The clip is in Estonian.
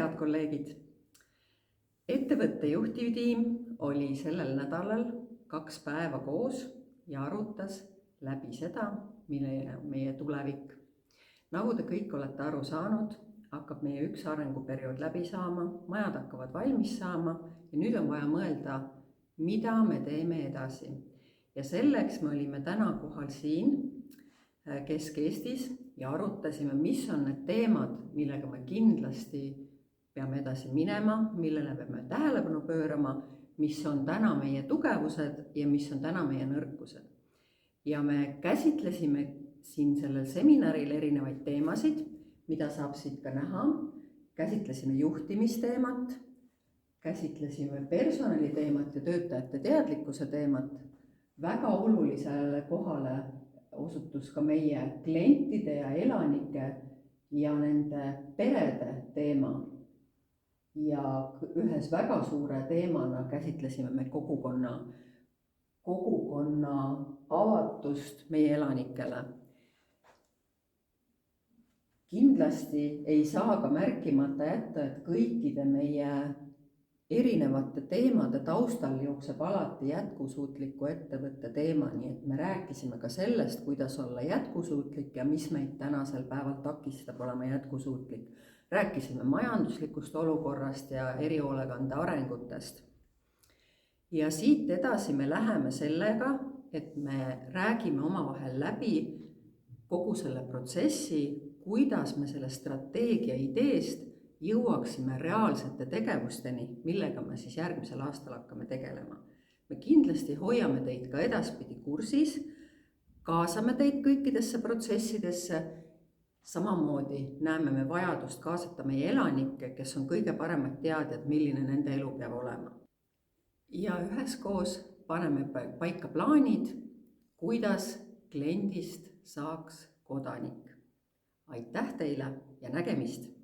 head kolleegid! Ettevõtte juhtivtiim oli sellel nädalal 2 päeva koos ja arutas läbi seda, milline on meie tulevik. Nagu te kõik olete aru saanud, hakkab meie üks arenguperiood läbi saama, majad hakkavad valmis saama ja nüüd on vaja mõelda, mida me teeme edasi. Ja selleks me olime täna kohal siin Kesk-Eestis ja arutasime, mis on need teemad, millega me kindlasti peame edasi minema, millele peame tähelepanu pöörama, mis on täna meie tugevused ja mis on täna meie nõrkused. Ja me käsitlesime siin sellel seminaril erinevaid teemasid, mida saab siit ka näha. Käsitlesime juhtimisteemat, käsitlesime personaliteemat ja töötajate teadlikkuse teemat. Väga olulisele kohale osutus ka meie klientide ja elanike ja nende perede teema. Ja ühes väga suure teemana käsitlesime me kogukonna avatust meie elanikele. Kindlasti ei saa ka märkimata jätta, et kõikide meie erinevate teemade taustal jookseb alati jätkusuutliku ettevõtte teema, nii et me rääkisime ka sellest, kuidas olla jätkusuutlik ja mis meid tänasel päeval takistab olema jätkusuutlik. Rääkisime majanduslikust olukorrast ja erihoolekande arengutest. Ja siit edasi me läheme sellega, et me räägime omavahel läbi kogu selle protsessi, kuidas me selle strateegia ideest jõuaksime reaalsete tegevusteni, millega me siis järgmisel aastal hakkame tegelema. Me kindlasti hoiame teid ka edaspidi kursis, kaasame teid kõikidesse protsessidesse, samamoodi näeme me vajadust kaasata meie elanikke, kes on kõige paremad teadjad, milline nende elu peab olema. Ja üheskoos paneme paika plaanid, kuidas kliendist saaks kodanik. Aitäh teile ja nägemist!